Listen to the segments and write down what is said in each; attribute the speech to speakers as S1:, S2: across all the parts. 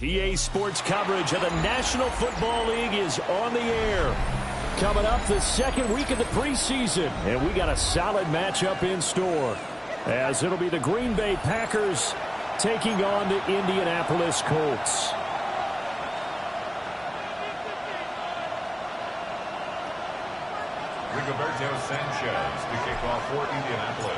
S1: EA Sports coverage of the National Football League is on the air. Coming up the second week of the preseason, and we got a solid matchup in store, as it'll be the Green Bay Packers taking on the Indianapolis Colts.
S2: Rigoberto Sanchez to kick off for Indianapolis.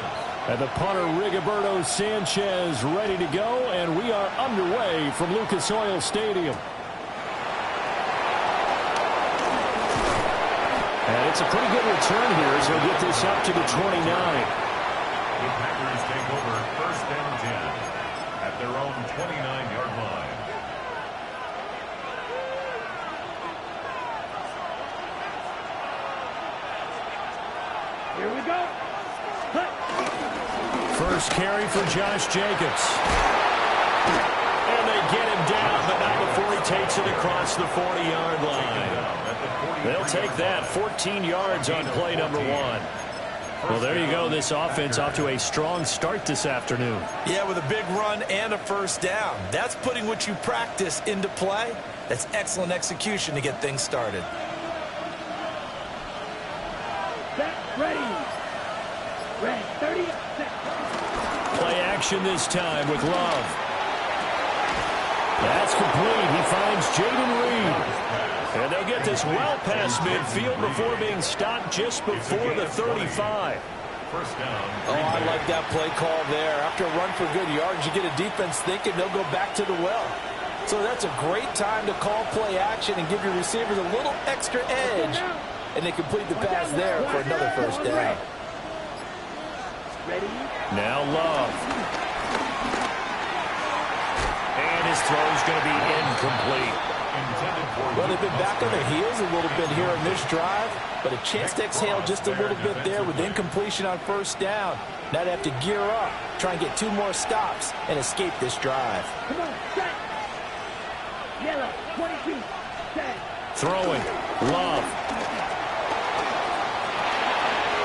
S1: And the punter, Rigoberto Sanchez, ready to go, and we are underway from Lucas Oil Stadium. And it's a pretty good return here as he'll get this up to the 29.
S2: The Packers take over first and 10 at their own 29-yard line.
S3: Here we go.
S1: First carry for Josh Jacobs. And they get him down, but not before he takes it across the 40-yard line. They'll take that, 14 yards on play number 1. Well, there you go. This offense off to a strong start this afternoon.
S4: Yeah, with a big run and a first down. That's putting what you practice into play. That's excellent execution to get things started.
S3: Set, ready. Ready, 30 seconds.
S1: Play action this time with Love. That's complete. He finds Jaden Reed. And they'll get this well past midfield before being stopped just before the 35.
S2: First down.
S4: Oh, I like that play call there. After a run for good yards, you get a defense thinking they'll go back to the well. So that's a great time to call play action and give your receivers a little extra edge. And they complete the pass there for another first down.
S3: Ready?
S1: Now Love. And his throw's going to be incomplete.
S4: Well, they've been back on their heels a little bit here on this drive, but a chance to exhale just a little bit there with incompletion on first down. Now they have to gear up, try and get 2 more stops, and escape this drive.
S3: Come on, set. Yellow, 22, set.
S1: Throwing. Love.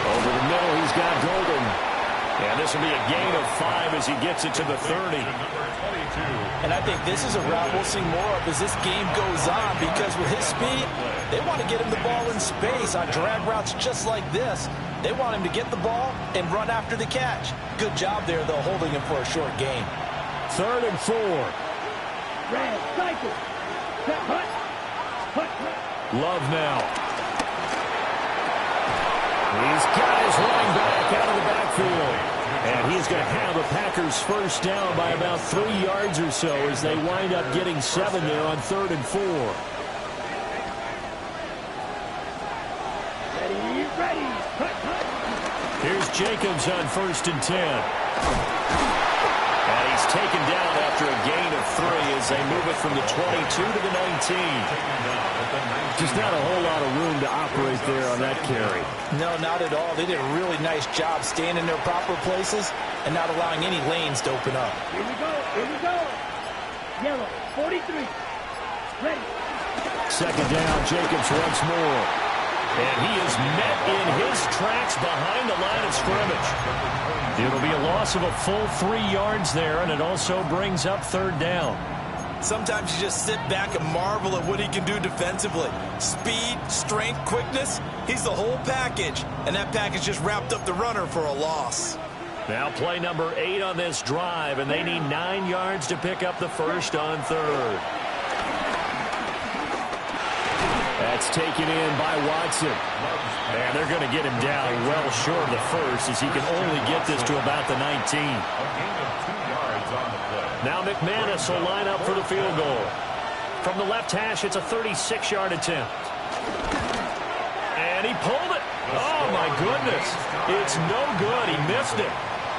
S1: Over the middle, he's got Golden. And this will be a gain of 5 as he gets it to the 30.
S4: And I think this is a route we'll see more of as this game goes on, because with his speed, they want to get him the ball in space on drag routes just like this. They want him to get the ball and run after the catch. Good job there, though, holding him for a short gain.
S1: 3rd and 4.
S3: Red, cycle. Set, hut. Hut, hut.
S1: Love now. He's got his running back out of the backfield. And he's going to have a Packers first down by about 3 yards or so as they wind up getting 7 there on 3rd and 4.
S3: Ready, ready. Hut, hut.
S1: Here's Jacobs on 1st and 10. And he's taken down after a gain of 3 as they move it from the 22 to the 19. Just not a whole lot of room to operate there on that carry.
S4: No, not at all. They did a really nice job staying in their proper places and not allowing any lanes to open up.
S3: Here we go, here we go. Yellow, 43. Ready.
S1: 2nd down, Jacobs once more. And he is met in his tracks behind the line of scrimmage. It'll be a loss of a full 3 yards there, and it also brings up 3rd down.
S4: Sometimes you just sit back and marvel at what he can do defensively. Speed, strength, quickness, he's the whole package. And that package just wrapped up the runner for a loss.
S1: Now play number 8 on this drive, and they need 9 yards to pick up the first on 3rd. That's taken in by Watson. And they're going to get him down well short of the first as he can only get this to about the 19. Now McManus will line up for the field goal. From the left hash, it's a 36-yard attempt. And he pulled it. Oh, my goodness. It's no good. He missed it.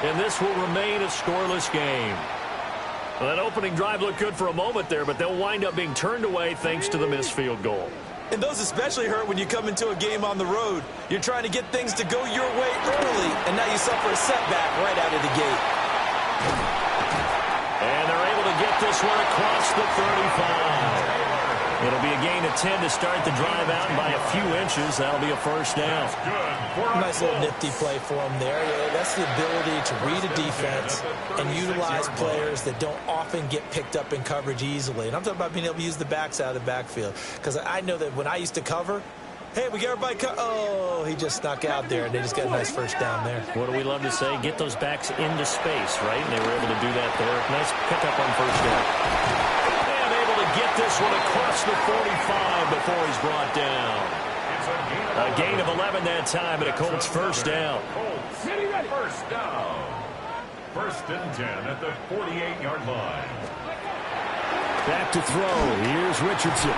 S1: And this will remain a scoreless game. Well, that opening drive looked good for a moment there, but they'll wind up being turned away thanks to the missed field goal.
S4: And those especially hurt when you come into a game on the road. You're trying to get things to go your way early, and now you suffer a setback right out of the gate.
S1: And they're able to get this one across the 35. It'll be a gain of 10 to start the drive out, and by a few inches, that'll be a first down.
S4: Nice little nifty play for him there. Yeah, that's the ability to read a defense and utilize players that don't often get picked up in coverage easily. And I'm talking about being able to use the backs out of the backfield. Because I know that when I used to cover, hey, we get everybody oh, he just snuck out there, and they just got a nice first down there.
S1: What do we love to say? Get those backs into space, right? And they were able to do that there. Nice pickup on first down. Get this one across the 45 before he's brought down. A gain of 11 that time, and a Colts first down.
S2: First down. First and 10 at the 48-yard line.
S1: Back to throw. Here's Richardson.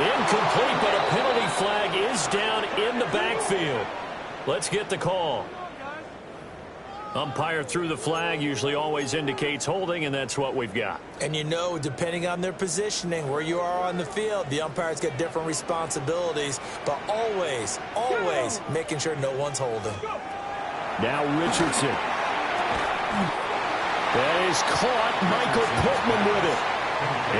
S1: Incomplete, but a penalty flag is down in the backfield. Let's get the call. Umpire threw the flag, usually always indicates holding, and that's what we've got.
S4: And you know, depending on their positioning, where you are on the field, the umpire's got different responsibilities, but always, always making sure no one's holding.
S1: Now Richardson. That is caught. Michael Pittman with it.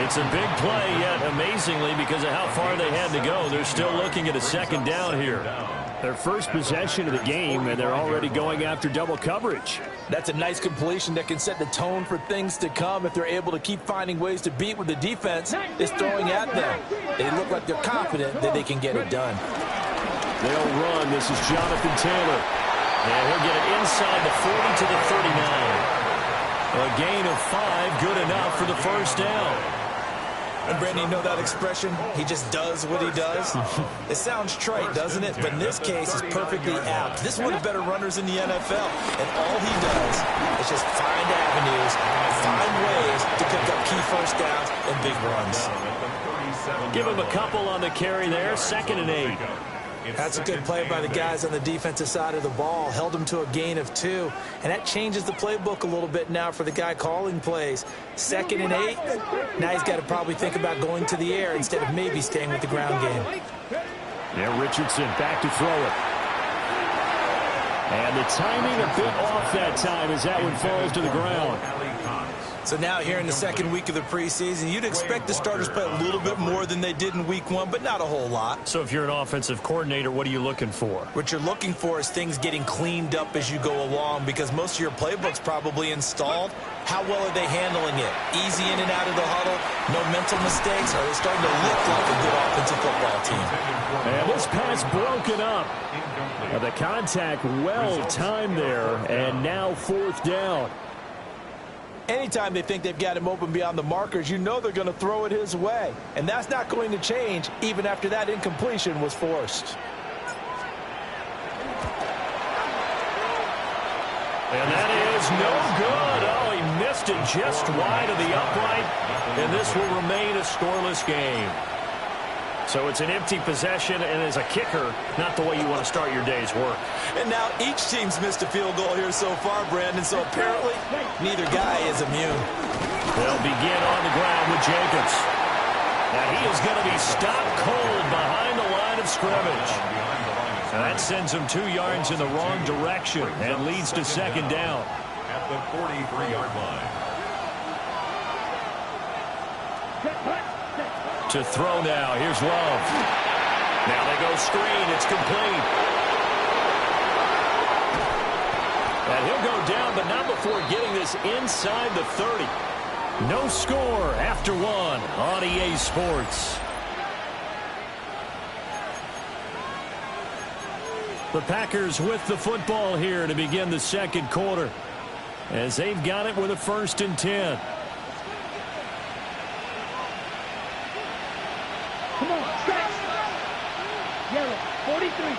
S1: It's a big play, yet amazingly, because of how far they had to go, they're still looking at a second down here. Their first possession of the game, and they're already going after double coverage.
S4: That's a nice completion that can set the tone for things to come if they're able to keep finding ways to beat what the defense is throwing at them. They look like they're confident that they can get it done.
S1: They'll run. This is Jonathan Taylor. And he'll get it inside the 40 to the 39. A gain of 5, good enough for the first down.
S4: And Brandon, you know that expression? He just does what he does. It sounds trite, doesn't it? But in this case, it's perfectly apt. This is one of the better runners in the NFL. And all he does is just find avenues, find ways to pick up key first downs and big runs.
S1: Give him a couple on the carry there. 2nd and 8.
S4: That's a good play by the guys on the defensive side of the ball. Held him to a gain of 2. And that changes the playbook a little bit now for the guy calling plays. 2nd and 8. Now he's got to probably think about going to the air instead of maybe staying with the ground game.
S1: Yeah, Richardson back to throw it. And the timing a bit off that time as that one falls to the ground.
S4: So now here in the second week of the preseason, you'd expect the starters play a little bit more than they did in week 1, but not a whole lot.
S1: So if you're an offensive coordinator, what are you looking for?
S4: What you're looking for is things getting cleaned up as you go along, because most of your playbook's probably installed. How well are they handling it? Easy in and out of the huddle, no mental mistakes, or are they starting to look like a good offensive football team?
S1: And this pass broken up. The contact well timed there, and now 4th down.
S4: Anytime they think they've got him open beyond the markers, you know they're going to throw it his way. And that's not going to change even after that incompletion was forced.
S1: And that is no good. Oh, he missed it just wide of the upright. And this will remain a scoreless game. So it's an empty possession, and as a kicker, not the way you want to start your day's work.
S4: And now each team's missed a field goal here so far, Brandon, so apparently neither guy is immune.
S1: They'll begin on the ground with Jacobs. Now he is going to be stopped cold behind the line of scrimmage. And that sends him 2 yards in the wrong direction and leads to 2nd down.
S2: At the 43-yard line.
S1: To throw now. Here's Love. Now they go screen. It's complete. And he'll go down, but not before getting this inside the 30. No score after 1 on EA Sports. The Packers with the football here to begin the second quarter, as they've got it with a 1st and 10.
S3: Come on, stretch. Yellow, 43.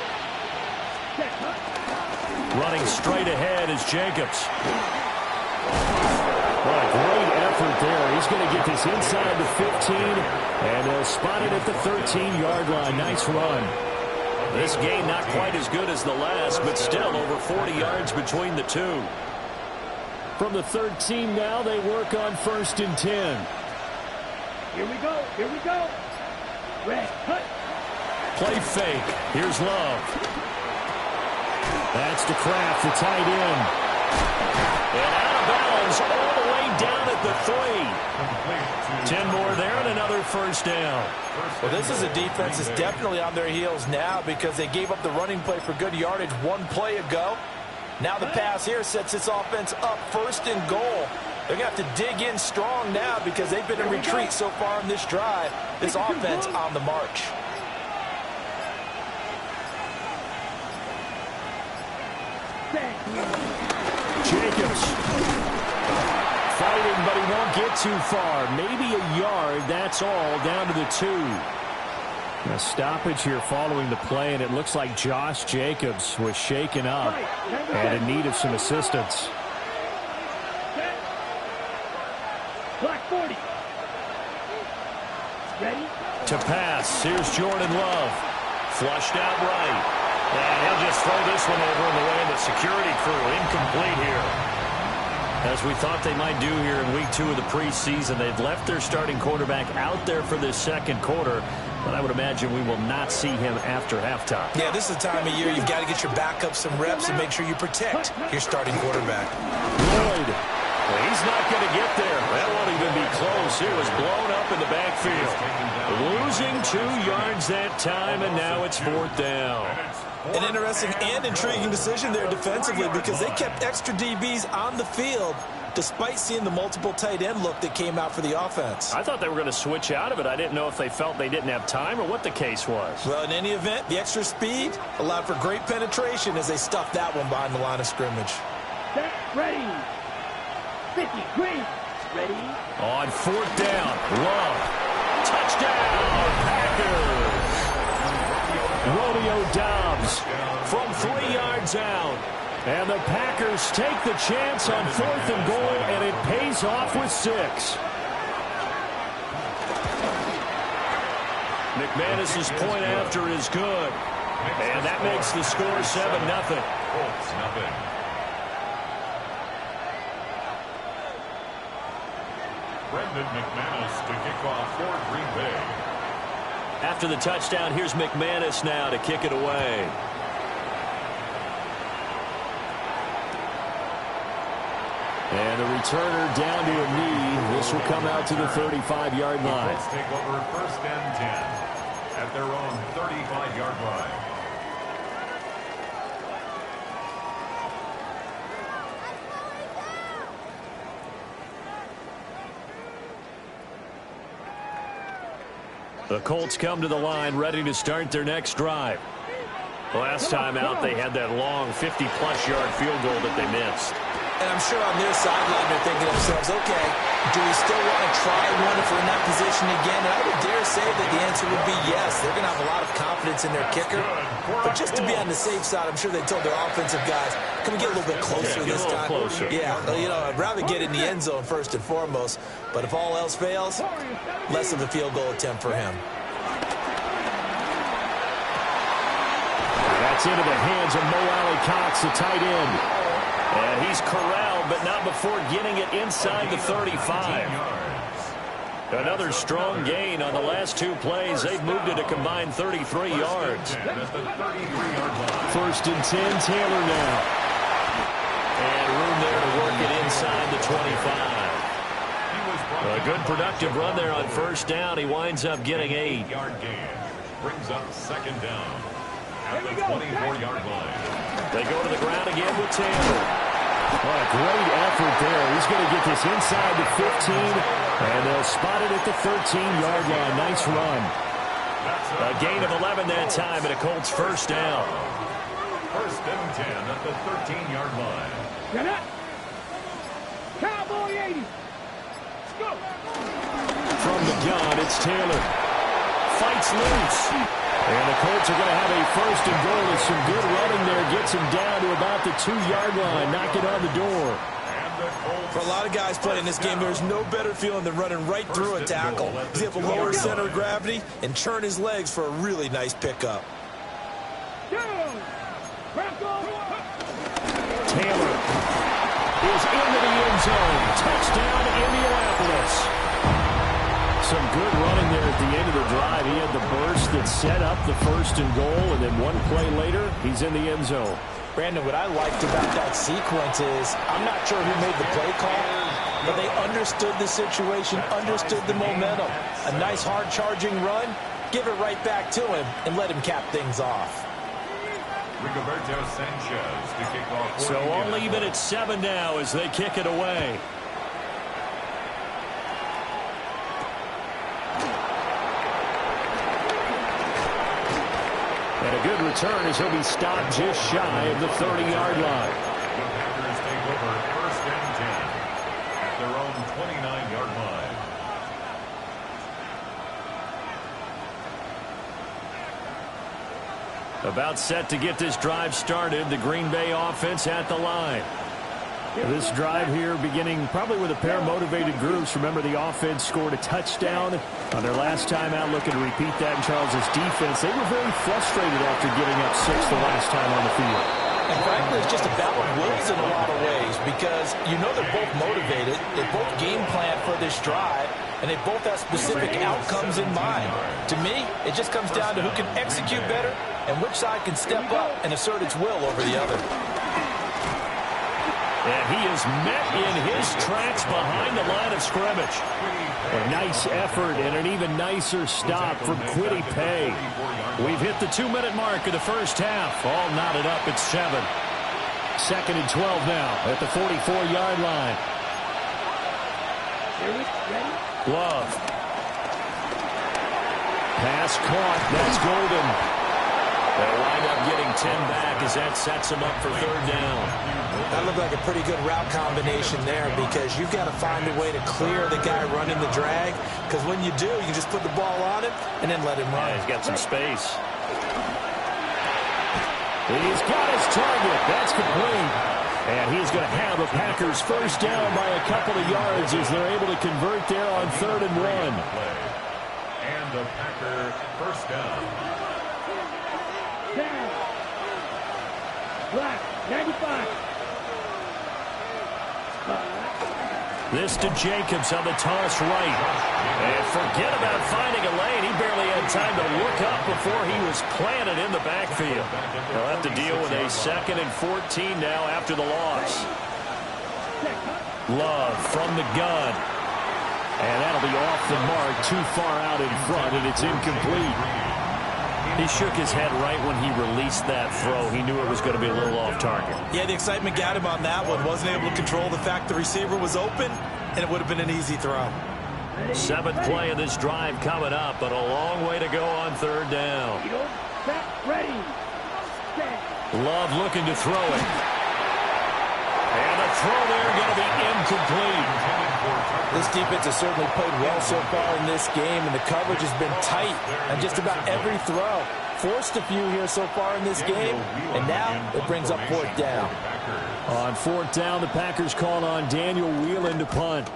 S1: Running straight ahead is Jacobs. What a great effort there. He's going to get this inside the 15, and they'll spot it at the 13-yard line. Nice run. This game not quite as good as the last, but still over 40 yards between the two. From the 13 now, they work on 1st and 10.
S3: Here we go, here we go. Red, cut.
S1: Play fake. Here's Love. That's to Kraft, the tight end. And out of bounds all the way down at the 3. 10 more there and another first down.
S4: Well, this is a defense that's definitely on their heels now because they gave up the running play for good yardage one play ago. Now the pass here sets this offense up first and goal. They're going to have to dig in strong now because they've been in retreat so far in this drive. This offense on the march.
S1: Jacobs fighting, but he won't get too far. Maybe a yard, that's all, down to the 2. A stoppage here following the play, and it looks like Josh Jacobs was shaken up and in need of some assistance.
S3: Black 40. Ready?
S1: To pass, here's Jordan Love. Flushed out right. And he'll just throw this one over in the way of the security crew. Incomplete here. As we thought they might do here in week 2 of the preseason, they've left their starting quarterback out there for this second quarter. But I would imagine we will not see him after halftime.
S4: Yeah, this is the time of year you've got to get your backup some reps and make sure you protect your starting quarterback.
S1: Lloyd. Well, he's not going to get there. That won't even be close. It was blown up in the backfield. Losing 2 yards that time, and now it's 4th down.
S4: An interesting and intriguing decision there defensively because they kept extra DBs on the field despite seeing the multiple tight end look that came out for the offense.
S1: I thought they were going to switch out of it. I didn't know if they felt they didn't have time or what the case was.
S4: Well, in any event, the extra speed allowed for great penetration as they stuffed that one behind the line of scrimmage.
S3: Set, ready. 50, green. Ready.
S1: On 4th down, Love. Touchdown, Packers. Romeo Doubs from 3 yards out. And the Packers take the chance on 4th and goal, and it pays off with 6. McManus's point after is good. And that makes the score 7-0.
S2: Brendan McManus to kick off for Green Bay.
S1: After the touchdown, here's McManus now to kick it away. And the returner down to a knee. This will come out to the 35-yard line.
S2: Let's take over 1st and 10 at their own 35-yard line.
S1: The Colts come to the line ready to start their next drive. Last time out, they had that long 50-plus yard field goal that they missed.
S4: And I'm sure on their sideline they're thinking to themselves, okay, do we still want to try one if we're in that position again? And I would dare say that the answer would be yes. They're going to have a lot of confidence in their kicker. But just to be on the safe side, I'm sure they told their offensive guys, can we get a little bit closer this time?
S1: Closer.
S4: Yeah, you know, I'd rather get in the end zone first and foremost. But if all else fails, less of a field goal attempt for him.
S1: That's into the hands of Mo Alley-Cox, the tight end. And he's corralled, but not before getting it inside the 35. Another strong gain on the last 2 plays. They've moved it a combined 33 yards. 1st and 10, Taylor now. And room there to work it inside the 25. A good productive run there on 1st down. He winds up getting 8.
S2: Yard gain brings up 2nd down at the 24-yard line.
S1: They go to the ground again with Taylor. What a great effort there. He's going to get this inside the 15, and they'll spot it at the 13-yard line. Nice run. A gain of 11 that time, and a Colts 1st down.
S2: 1st and 10 at the 13-yard line.
S3: Get up. Cowboy 80. Let's go.
S1: From the gun, it's Taylor. Fights loose. And the Colts are going to have a 1st and goal with some good running there. Gets him down to about the 2-yard line. Knock it on the door.
S4: For a lot of guys playing this game, there's no better feeling than running right through a tackle. He's able to lower center of gravity and churn his legs for a really nice pickup.
S1: Taylor is into the end zone. Touchdown, Indianapolis. Some good running there at the end of the drive. He had the burst that set up the first and goal, and then one play later, he's in the end zone.
S4: Brandon, what I liked about that sequence is I'm not sure who made the play call, but they understood the situation, understood the momentum. A nice hard-charging run, give it right back to him, and let him cap things off.
S2: Rigoberto Sanchez to kick off.
S1: So all even at 7 now as they kick it away. And a good return as he'll be stopped just shy of the 30-yard line.
S2: The Packers take over 1st and 10 at their own 29-yard line.
S1: About set to get this drive started. The Green Bay offense at the line. This drive here beginning probably with a pair of motivated groups. Remember, the offense scored a touchdown on their last time out, looking to repeat that in Charles's defense. They were very frustrated after giving up 6 the last time on the field.
S4: And frankly, it's just a battle of wills in a lot of ways because you know they're both motivated. They both game plan for this drive, and they both have specific outcomes in mind. To me, it just comes down to who can execute better and which side can step up and assert its will over the other.
S1: And he is met in his tracks behind the line of scrimmage. A nice effort and an even nicer stop from Kwity Paye. We've hit the 2-minute mark of the first half. All knotted up at 7. 2nd and 12 now at the 44-yard line. Love. Pass caught. That's golden. They'll wind up getting 10 back as that sets them up for 3rd down.
S4: That looked like a pretty good route combination there because you've got to find a way to clear the guy running the drag, because when you do, you can just put the ball on him and then let him run.
S1: Yeah, he's got some space. He's got his target. That's complete. And he's going to have a Packers first down by a couple of yards as they're able to convert there on 3rd and 1.
S2: And the Packer first down.
S3: Black, 95.
S1: This to Jacobs on the toss right. And forget about finding a lane. He barely had time to look up before he was planted in the backfield. They'll have to deal with a 2nd and 14 now after the loss. Love from the gun. And that'll be off the mark, too far out in front, and it's incomplete. He shook his head right when he released that throw. He knew it was going to be a little off target.
S4: Yeah, the excitement got him on that one. Wasn't able to control the fact the receiver was open, and it would have been an easy throw.
S1: 7th play of this drive coming up, but a long way to go on 3rd down.
S3: Ready.
S1: Love looking to throw it. And the throw there going to be incomplete.
S4: This defense has certainly played well so far in this game, and the coverage has been tight on just about every throw. Forced a few here so far in this game, and now it brings up 4th down.
S1: On 4th down, the Packers call on Daniel Whelan to punt.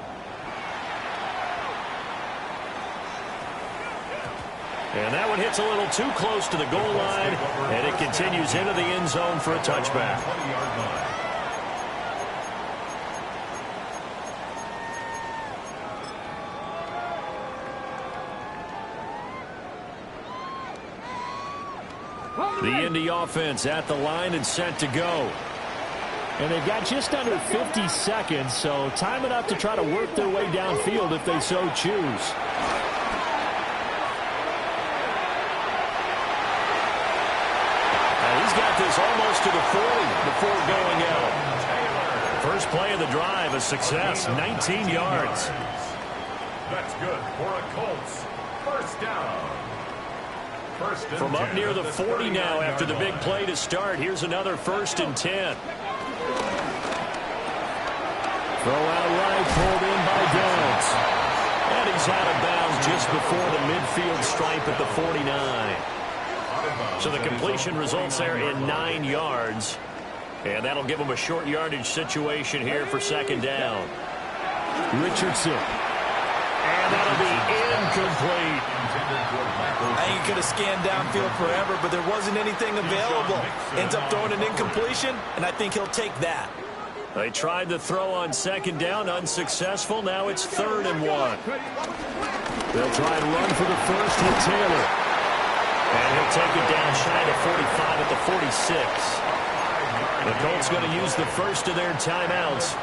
S1: And that one hits a little too close to the goal line, and it continues into the end zone for a touchback. The Indy offense at the line and set to go. And they've got just under 50 seconds, so time enough to try to work their way downfield if they so choose. And he's got this almost to the 40 before going out. First play of the drive, a success, 19 yards.
S2: That's good for a Colts first down.
S1: From up near the 40 now after the big play to start. Here's another 1st and 10. Throw out right, pulled in by Jones. And he's out of bounds just before the midfield stripe at the 49. So the completion results there in 9 yards. And that'll give him a short yardage situation here for 2nd down. Richardson. And that'll be incomplete.
S4: I think he could have scanned downfield forever, but there wasn't anything available. Ends up throwing an incompletion, and I think he'll take that.
S1: They tried the throw on 2nd down, unsuccessful. Now it's 3rd and 1. They'll try and run for the first with Taylor. And he'll take it down shy of 45 at the 46. The Colts going to use the first of their timeouts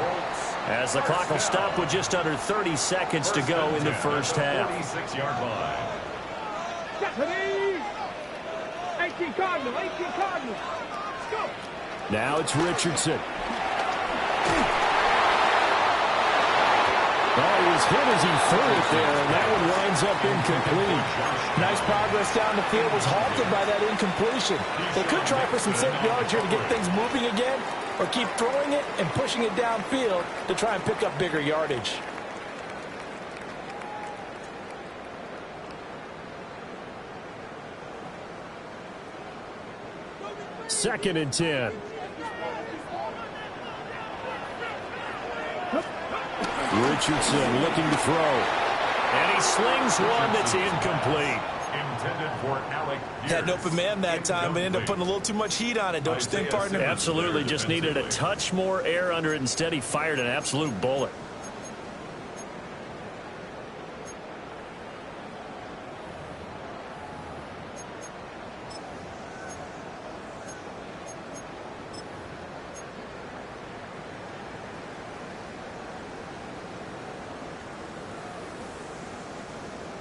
S1: as the clock will stop with just under 30 seconds to go in the first half.
S2: 46-yard line.
S3: 18 Cardinals, 18 Cardinals. Let's go.
S1: Now it's Richardson. Oh, he was hit as he threw it there, and that one winds up incomplete.
S4: Nice progress down the field, was halted by that incompletion. They could try for some safe yards here to get things moving again, or keep throwing it and pushing it downfield to try and pick up bigger yardage.
S1: Second and 10. Richardson looking to throw. And he slings one that's incomplete.
S2: Intended for Alec.
S4: Had an open man that time, but ended up putting a little too much heat on it, don't you think, partner?
S1: Absolutely. Just needed a touch more air under it. Instead, he fired an absolute bullet.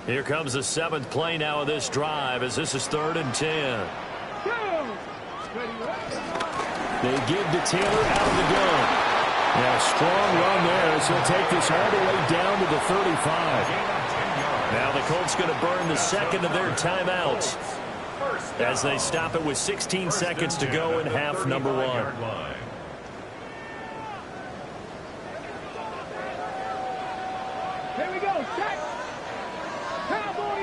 S1: Here comes the 7th play now of this drive as this is 3rd and 10. They give to Taylor out of the gun. Now a strong run there as he'll take this all the way down to the 35. Now the Colts going to burn the second of their timeouts as they stop it with 16 seconds to go in half number 1.
S3: Here we go. Check. Cowboy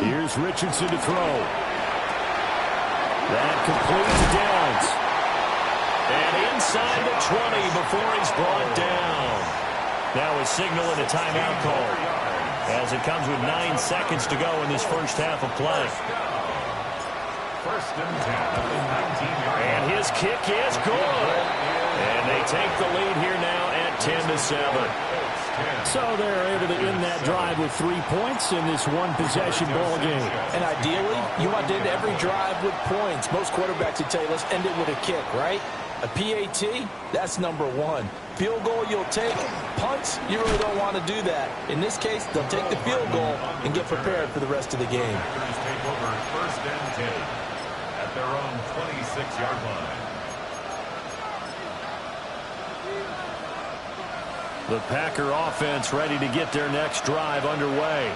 S3: 80.
S1: Here's Richardson to throw. That completes Downs. And inside the 20 before he's brought down. Now a signal and a timeout call as it comes with 9 seconds to go in this first half of play.
S2: First and 10 at the 19-yard line.
S1: And his kick is good. And they take the lead here now at 10-7. So they're able to end that drive with 3 points in this one-possession ball game.
S4: And ideally, you want to end every drive with points. Most quarterbacks would tell you, let's end it with a kick, right? A PAT, that's number 1. Field goal you'll take. Punts, you really don't want to do that. In this case, they'll take the field goal and get prepared for the rest of the game.
S2: Packers take over first and 10 at their own 26-yard line.
S1: The Packer offense ready to get their next drive underway.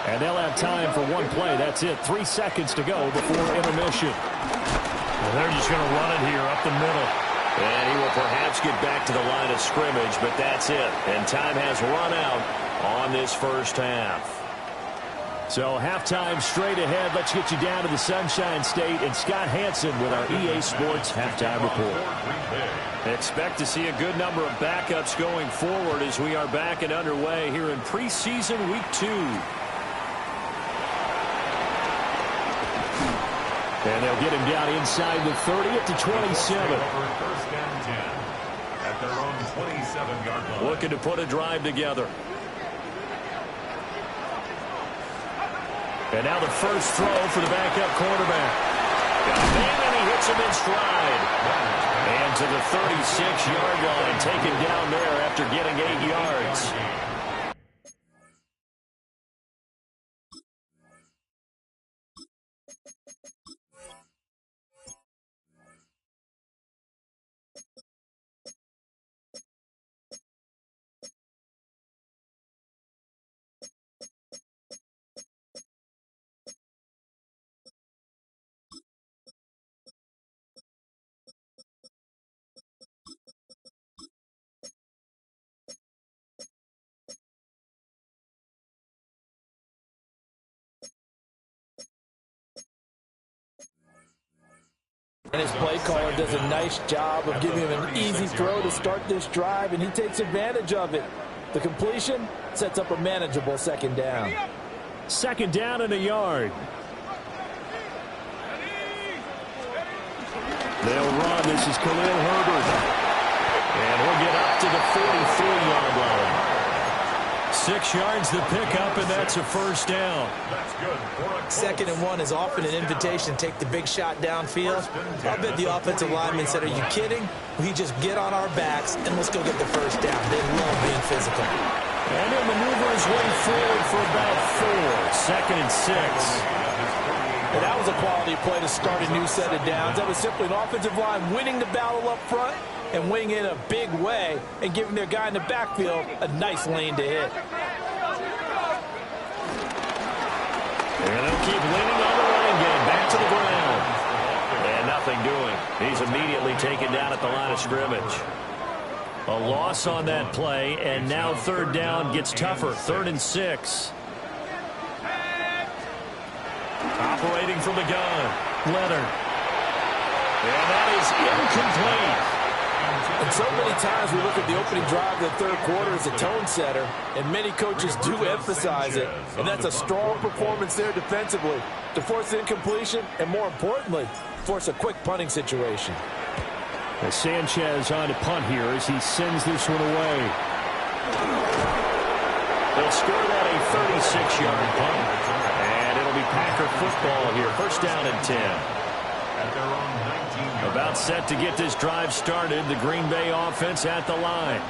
S1: And they'll have time for one play. That's it. 3 seconds to go before intermission. And they're just going to run it here up the middle. And he will perhaps get back to the line of scrimmage, but that's it. And time has run out on this first half. So halftime straight ahead. Let's get you down to the Sunshine State and Scott Hansen with our EA Sports halftime report. Expect to see a good number of backups going forward as we are back and underway here in preseason week 2. And they'll get him down inside the 30 at the 27.
S2: First and 10 at their own 27-yard line.
S1: Looking to put a drive together. And now the first throw for the backup quarterback. Got a man and he hits him in stride. And to the 36-yard line, taken down there after getting 8 yards.
S4: And his play caller does a nice job of giving him an easy throw to start this drive, and he takes advantage of it. The completion sets up a manageable second down.
S1: Second down and a yard. They'll run. This is Khalil Herbert. And we'll get up to the 43-yard line. 6 yards the pickup, and that's a first down.
S2: That's good.
S4: 2nd and 1 is often an invitation to take the big shot downfield. I bet the offensive lineman said, are you kidding? We just get on our backs, and let's go get the first down. They love being physical.
S1: And he'll maneuver his way forward for about 4. 2nd and 6.
S4: And that was a quality play to start a new set of downs. That was simply an offensive line winning the battle up front and winning in a big way and giving their guy in the backfield a nice lane to hit.
S1: And they'll keep leaning on the running game. Back to the ground. And nothing doing. He's immediately taken down at the line of scrimmage. A loss on that play, and now 3rd down gets tougher. 3rd and 6. Operating from the gun, Leonard. And that is incomplete.
S4: And so many times we look at the opening drive of the 3rd quarter as a tone setter, and many coaches do emphasize it. And that's a strong performance there defensively to force incompletion and, more importantly, force a quick punting situation.
S1: As Sanchez on to punt here as he sends this one away. They'll score that a 36-yard punt. And it'll be Packer football here. 1st down and 10.
S2: At their own 19-yard.
S1: About set to get this drive started. The Green Bay offense at the line.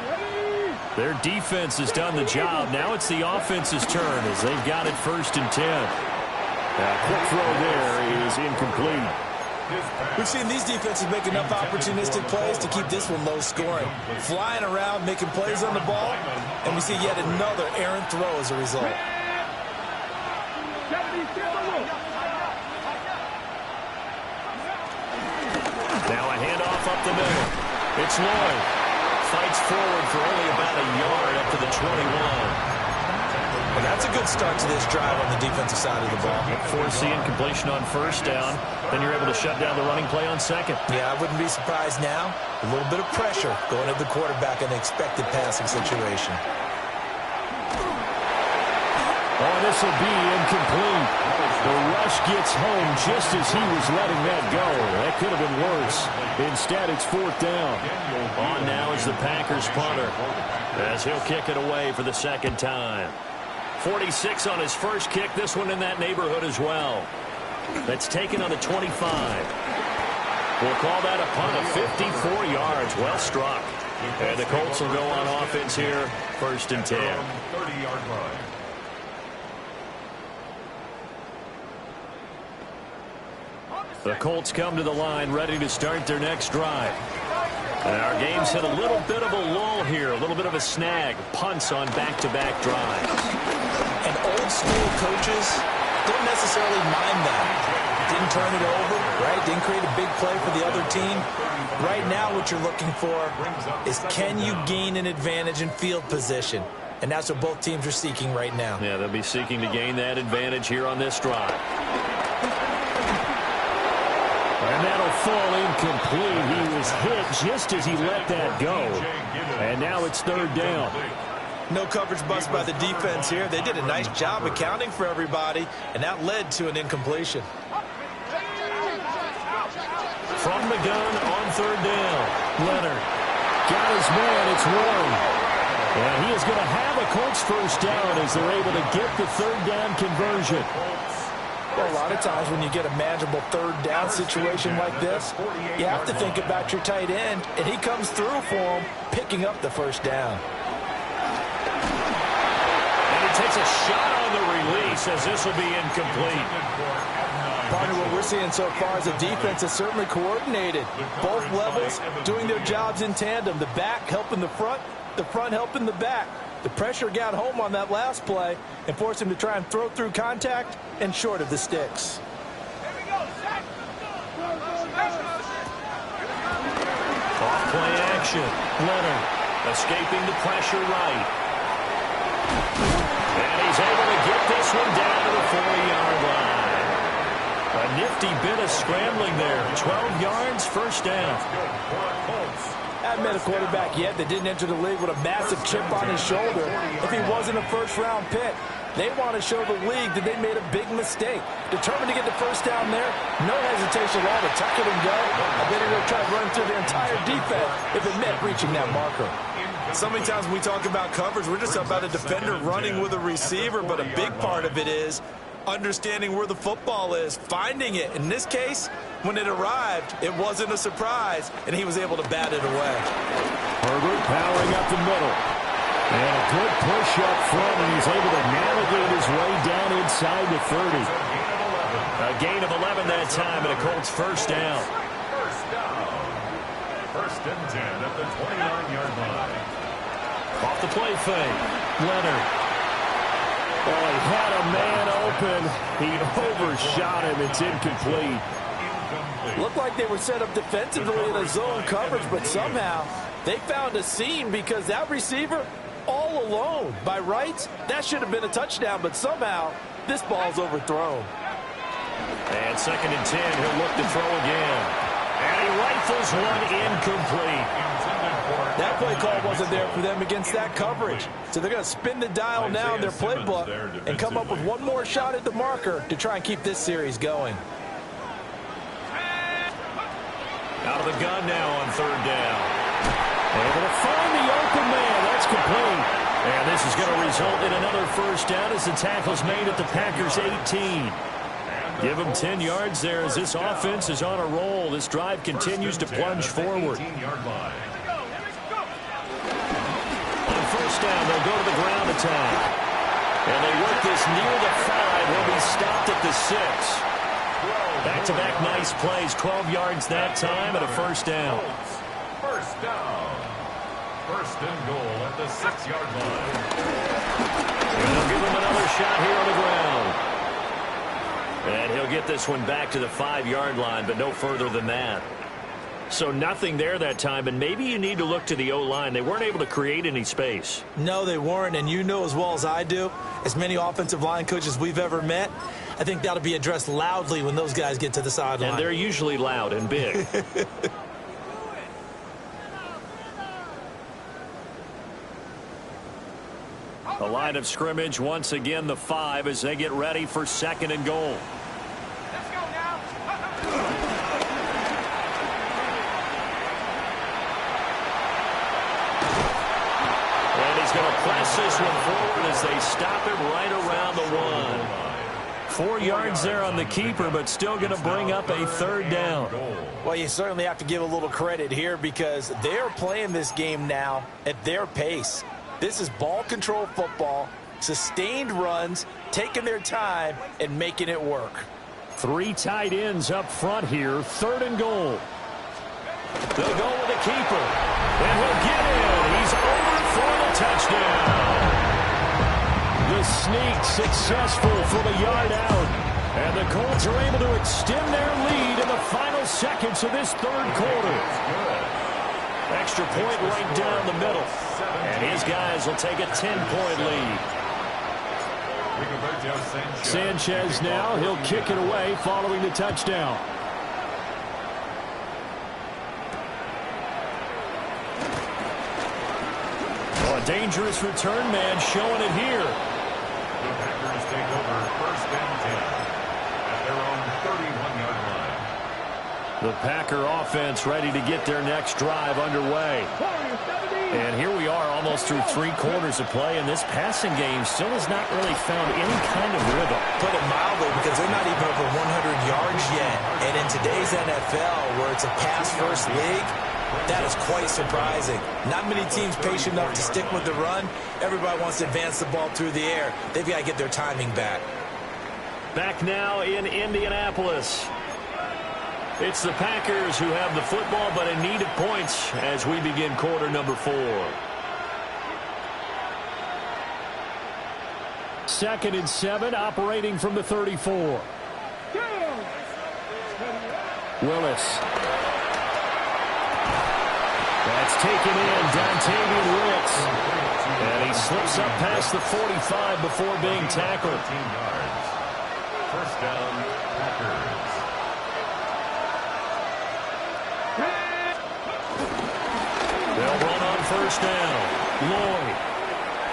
S1: Their defense has done the job. Now it's the offense's turn as they've got it 1st and 10. A quick throw there is incomplete.
S4: We've seen these defenses make enough opportunistic plays to keep this one low scoring. Flying around, making plays on the ball, and we see yet another errant throw as a result.
S1: Now a handoff up the middle. It's Lloyd. Fights forward for only about a yard up to the 21.
S4: Well, that's a good start to this drive on the defensive side of the ball.
S1: Force the incompletion on 1st down. Then you're able to shut down the running play on 2nd.
S4: Yeah, I wouldn't be surprised now. A little bit of pressure going to the quarterback in an expected passing situation.
S1: Oh, this will be incomplete. The rush gets home just as he was letting that go. That could have been worse. Instead, it's 4th down. On now is the Packers punter as he'll kick it away for the 2nd time. 46 on his first kick. This one in that neighborhood as well. That's taken on the 25. We'll call that a punt of 54 yards. Well struck. And the Colts will go on offense here. 1st and 10.
S2: 30-yard line.
S1: The Colts come to the line ready to start their next drive. And our game's hit a little bit of a lull here, a little bit of a snag. Punts on back-to-back drives.
S4: And old-school coaches don't necessarily mind that. Didn't turn it over, right? Didn't create a big play for the other team. Right now what you're looking for is can you gain an advantage in field position? And that's what both teams are seeking right now.
S1: Yeah, they'll be seeking to gain that advantage here on this drive. And that'll fall incomplete. He was hit just as he let that go. And now it's 3rd down.
S4: No coverage bust by the defense here. They did a nice job accounting for everybody, and that led to an incompletion.
S1: From the gun on 3rd down. Leonard got his man. It's Warren. And he is going to have a Colts 1st down as they're able to get the 3rd down conversion.
S4: Well, a lot of times when you get a manageable 3rd down situation like this, you have to think about your tight end, and he comes through for him, picking up the 1st down.
S1: And he takes a shot on the release as this will be incomplete.
S4: Partner, what we're seeing so far is the defense is certainly coordinated. Both levels doing their jobs in tandem. The back helping the front helping the back. The pressure got home on that last play and forced him to try and throw through contact and short of the sticks.
S1: Off play action. Leonard escaping the pressure right. And he's able to get this one down to the 40-yard line. A nifty bit of scrambling there. 12 yards, 1st down.
S4: I haven't met a quarterback yet that didn't enter the league with a massive chip on his shoulder if he wasn't a 1st-round pick. They want to show the league that they made a big mistake. Determined to get the first down there, no hesitation at all to tuck it and go. I bet they'll try to run through their entire defense if it meant reaching that marker.
S5: So many times when we talk about coverage, we're just about a defender running with a receiver, but a big part of it is understanding where the football is, finding it. In this case, when it arrived, it wasn't a surprise, and he was able to bat it away.
S1: Herbert powering up the middle. And a good push up front, and he's able to navigate his way down inside the 30. A gain of 11 that time, and a Colts first down.
S2: First down. First and 10 at the 29-yard line.
S1: Off the play fake. Leonard. Oh, he had a man open. He overshot him. It's incomplete.
S4: Looked like they were set up defensively in a zone coverage, but somehow they found a seam because that receiver all alone. By rights, that should have been a touchdown, but somehow this ball's overthrown.
S1: And second and 10, he'll look to throw again. And he rifles one incomplete.
S4: That play call wasn't there for them against that coverage. So they're going to spin the dial now in their playbook and come up with one more shot at the marker to try and keep this series going.
S1: Out of the gun now on third down. Able to find the open man. That's complete. And this is going to result in another first down as the tackle's made at the Packers' 18. Give them 10 yards there as this offense is on a roll. This drive continues to plunge forward. On first down, they'll go to the ground attack. And they work this near the 5. They'll be stopped at the 6. Back-to-back nice plays. 12 yards that time and a first down.
S2: First down. First and goal at the 6-yard line.
S1: And they'll give him another shot here on the ground. And he'll get this one back to the 5-yard line, but no further than that. So nothing there that time, and maybe you need to look to the O-line. They weren't able to create any space.
S4: No, they weren't, and you know as well as I do, as many offensive line coaches we've ever met, I think that'll be addressed loudly when those guys get to the sideline.
S1: And they're usually loud and big. The line of scrimmage, once again, the 5 as they get ready for second and goal.
S3: Let's go now.
S1: And he's going to press this one forward as they stop him right around the 1. 4 yards there on the keeper, but still going to bring up a third down.
S4: Well, you certainly have to give a little credit here because they're playing this game now at their pace. This is ball control football, sustained runs, taking their time, and making it work. 3 tight ends up front here, third and goal.
S1: They'll go with the keeper, and he'll get in. He's over for the touchdown. The sneak successful from a yard out. And the Colts are able to extend their lead in the final seconds of this third quarter. Extra point right down the middle. And his guys will take a 10-point lead. Sanchez now, he'll kick it away following the touchdown. Oh, a dangerous return man showing it here.
S2: The Packers take over first and 10 at their own 31-yard line.
S1: The Packer offense ready to get their next drive underway. And here we are almost through 3 quarters of play, and this passing game still has not really found any kind of rhythm.
S4: Put it mildly, because they're not even over 100 yards yet. And in today's NFL, where it's a pass-first league, that is quite surprising. Not many teams patient enough to stick with the run. Everybody wants to advance the ball through the air. They've got to get their timing back.
S1: Back now in Indianapolis. It's the Packers who have the football, but in need of points as we begin quarter number 4. Second and 7, operating from the 34. Willis. That's taken in, Dontavian Willis. And he slips up past the 45 before being tackled.
S2: 13 yards. First down, Packers.
S1: They'll run on first down. Lloyd.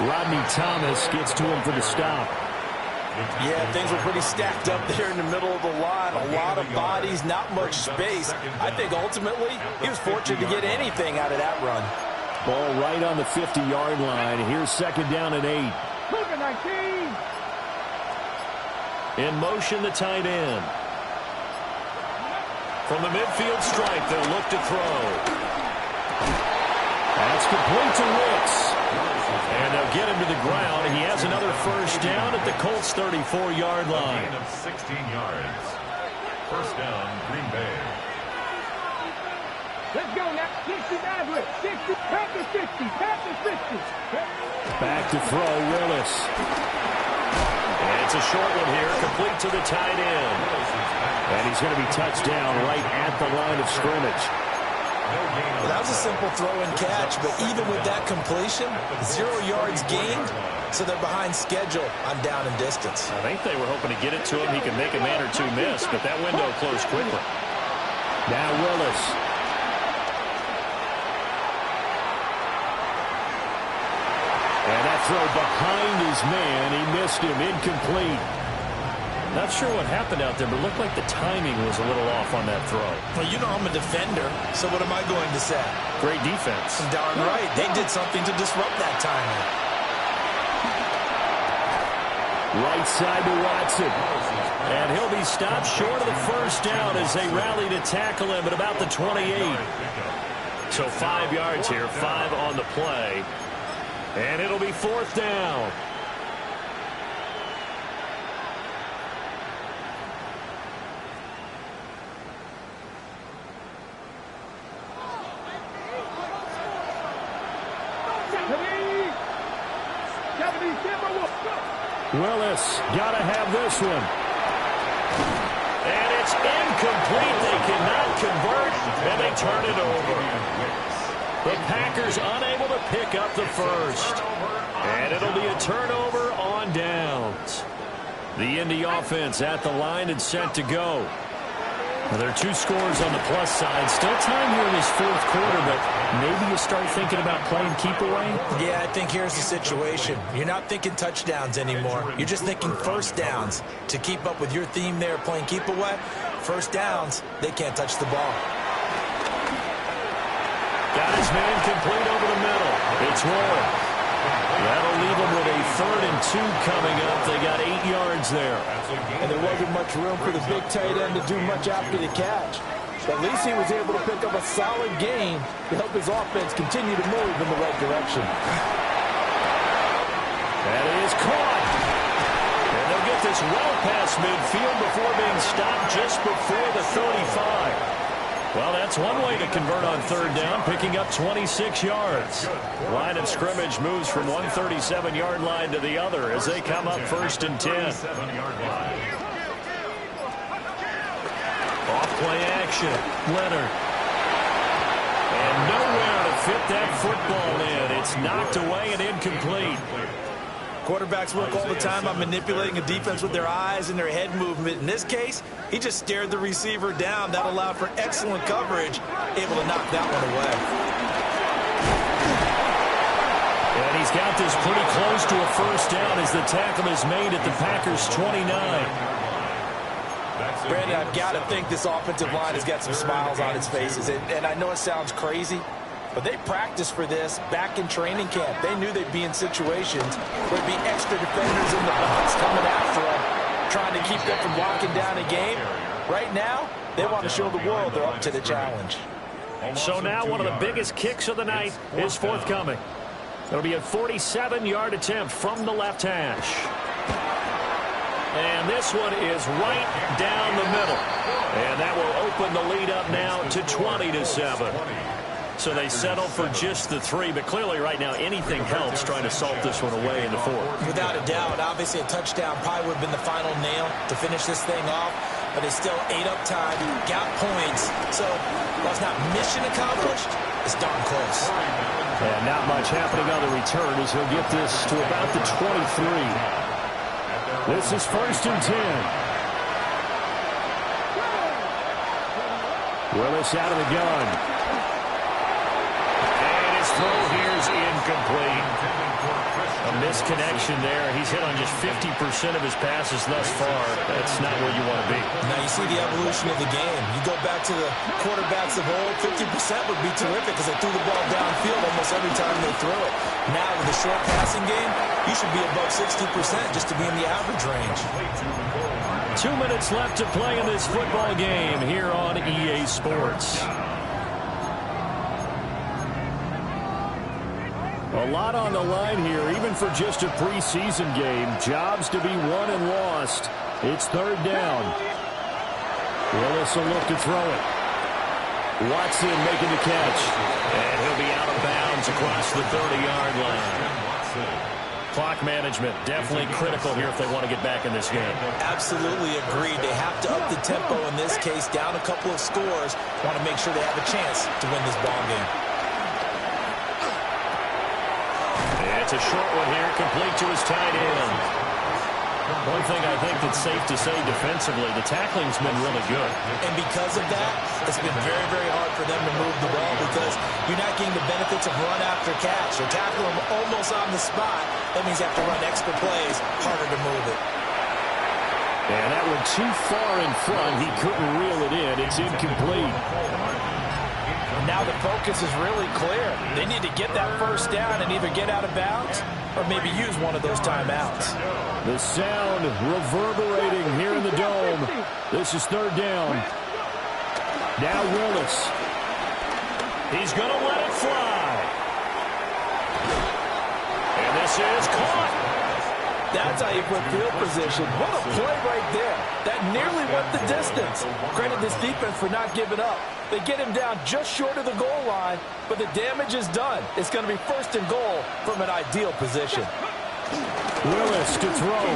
S1: Rodney Thomas gets to him for the stop.
S4: Yeah, things were pretty stacked up there in the middle of the line. A lot of bodies, not much space. I think ultimately he was fortunate to get anything out of that run.
S1: Ball right on the 50-yard line. Here's second down and 8. In motion, the tight end. From the midfield stripe, they'll look to throw. That's complete to Wicks. And they'll get him to the ground. He has another first down at the Colts' 34-yard line.
S2: Gain of 16 yards. First down, Green Bay.
S3: Let's go now. 60, 60, Packers 60, Packers 60.
S1: Back to throw, Willis. And it's a short one here, complete to the tight end. And he's going to be touched down right at the line of scrimmage.
S4: Well, that was a simple throw and catch, but even with that completion, 0 yards gained, so they're behind schedule on down and distance.
S1: I think they were hoping to get it to him. He could make a man or two miss, but that window closed quickly. Now Willis. And that throw behind his man. He missed him. Incomplete. Not sure what happened out there, but it looked like the timing was a little off on that throw.
S4: Well, you know I'm a defender, so what am I going to say?
S1: Great defense.
S4: Darn right. They did something to disrupt that timing.
S1: Right side to Watson. And he'll be stopped short of the first down as they rally to tackle him at about the 28. So 5 yards here, 5 on the play. And it'll be fourth down. Willis, got to have this one. And it's incomplete. They cannot convert, and they turn it over. The Packers unable to pick up the first. And it'll be a turnover on downs. The Indy offense at the line and set to go. Well, there are 2 scores on the plus side. Still time here in this fourth quarter, but maybe you start thinking about playing keep away?
S4: Yeah, I think here's the situation. You're not thinking touchdowns anymore. You're just thinking first downs. To keep up with your theme there, playing keep away, first downs, they can't touch the ball.
S1: Got his man complete over the middle. It's Warren. That'll leave them with a 3rd and 2 coming up. They got 8 yards there.
S4: And there wasn't much room for the big tight end to do much after the catch. But at least he was able to pick up a solid gain to help his offense continue to move in the right direction.
S1: That is caught. And they'll get this well past midfield before being stopped just before the 35. Well, that's one way to convert on 3rd down, picking up 26 yards. Line of scrimmage moves from one 37-yard line to the other as they come up 1st and 10. Off-play action. Leonard. And nowhere to fit that football in. It's knocked away and incomplete.
S4: Quarterbacks work all the time on manipulating a defense with their eyes and their head movement. In this case, he just stared the receiver down. That allowed for excellent coverage, able to knock that one away.
S1: And he's got this pretty close to a first down as the tackle is made at the Packers' 29.
S4: Brandon, I've got to think this offensive line has got some smiles on its faces. And I know it sounds crazy, but they practiced for this back in training camp. They knew they'd be in situations where there'd be extra defenders in the box coming after them, trying to keep them from locking down a game. Right now, they want to show the world they're up to the challenge.
S1: So now one of the biggest kicks of the night is forthcoming. It'll be a 47-yard attempt from the left hash. And this one is right down the middle. And that will open the lead up now to 20-7. So they settle for just the 3, but clearly right now anything helps trying to salt this one away in the 4th.
S4: Without a doubt, obviously a touchdown probably would have been the final nail to finish this thing off, but they still ate up time, got points. So while it's not mission accomplished, it's darn close.
S1: And not much happening on the return as he'll get this to about the 23. This is 1st and 10. Willis out of the gun. Throw here's incomplete. A missed Nice connection there. He's hit on just 50% of his passes thus far. That's not where you want to be.
S4: Now you see the evolution of the game. You go back to the quarterbacks of old, 50% would be terrific because they threw the ball downfield almost every time they threw it. Now with the short passing game, you should be above 60% just to be in the average range.
S1: 2 minutes left to play in this football game here on EA Sports. A lot on the line here, even for just a preseason game. Jobs to be won and lost. It's third down. Willis will look to throw it. Watson making the catch. And he'll be out of bounds across the 30-yard line. Clock management, definitely critical here if they want to get back in this game.
S4: Absolutely agreed. They have to up the tempo in this case, down a couple of scores. Want to make sure they have a chance to win this ball game.
S1: It's a short one here, complete to his tight end. One thing I think that's safe to say defensively, the tackling's been really good.
S4: And because of that, it's been very, very hard for them to move the ball because you're not getting the benefits of run after catch. They're tackling them almost on the spot. That means you have to run extra plays, harder to move it.
S1: And that one too far in front. He couldn't reel it in. It's incomplete.
S4: And now the focus is really clear. They need to get that first down and either get out of bounds or maybe use one of those timeouts.
S1: The sound reverberating here in the dome. This is third down. Now Willis. He's going to let it fly. And this is caught.
S4: That's how you put field position. What a play right there. That nearly went the distance. Credit this defense for not giving up. They get him down just short of the goal line, but the damage is done. It's going to be first and goal from an ideal position.
S1: Willis to throw.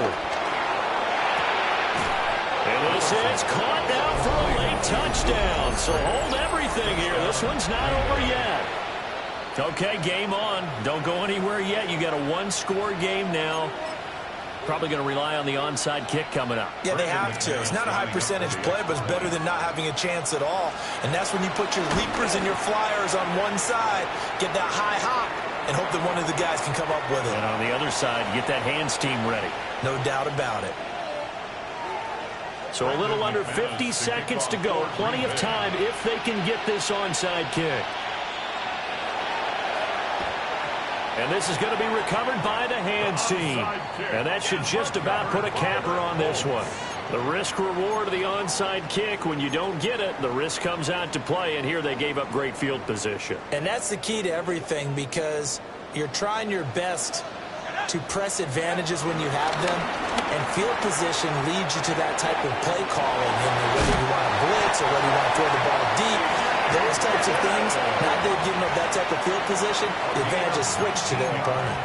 S1: And this is caught now for a late touchdown. So hold everything here. This one's not over yet. Okay, game on. Don't go anywhere yet. You got a one-score game now. Probably going to rely on the onside kick coming up.
S4: Yeah, they have to. It's not a high-percentage play, but it's better than not having a chance at all. And that's when you put your leapers and your flyers on one side, get that high hop, and hope that one of the guys can come up with it.
S1: And on the other side, get that hands team ready.
S4: No doubt about it.
S1: So a little under 50 seconds to go. Plenty of time if they can get this onside kick. And this is going to be recovered by the hands team. And that should just about put a capper on this one. The risk-reward of the onside kick, when you don't get it, the risk comes out to play, and here they gave up great field position.
S4: And that's the key to everything because you're trying your best to press advantages when you have them, and field position leads you to that type of play calling, whether you want to blitz or whether you want to throw the ball deep. Those types of things, now they've given up that type of field position, the advantage is switched to their opponent.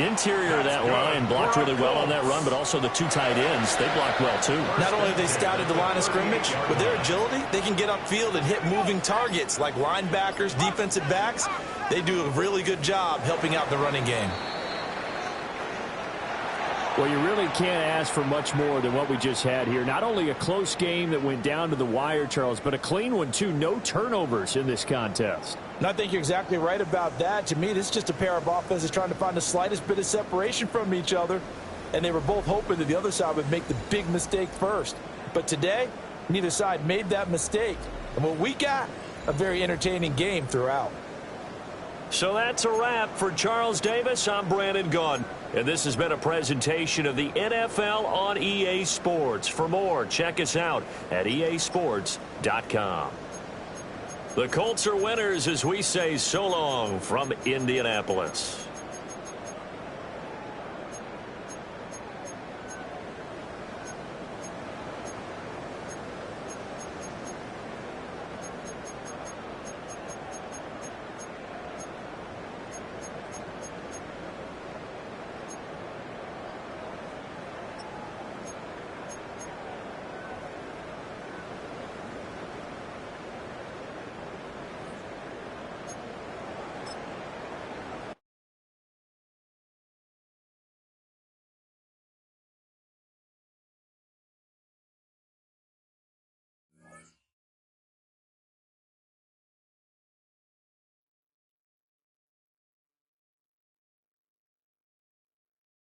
S1: Interior of that line blocked really well on that run, but also the two tight ends, they blocked well too.
S4: Not only have they scouted the line of scrimmage, with their agility, they can get upfield and hit moving targets like linebackers, defensive backs. They do a really good job helping out the running game.
S1: Well, you really can't ask for much more than what we just had here. Not only a close game that went down to the wire, Charles, but a clean one, too. No turnovers in this contest.
S4: And I think you're exactly right about that. To me, this is just a pair of offenses trying to find the slightest bit of separation from each other. And they were both hoping that the other side would make the big mistake first. But today, neither side made that mistake. And what we got, a very entertaining game throughout.
S1: So that's a wrap for Charles Davis. I'm Brandon Gaudin. And this has been a presentation of the NFL on EA Sports. For more, check us out at easports.com. The Colts are winners as we say so long from Indianapolis.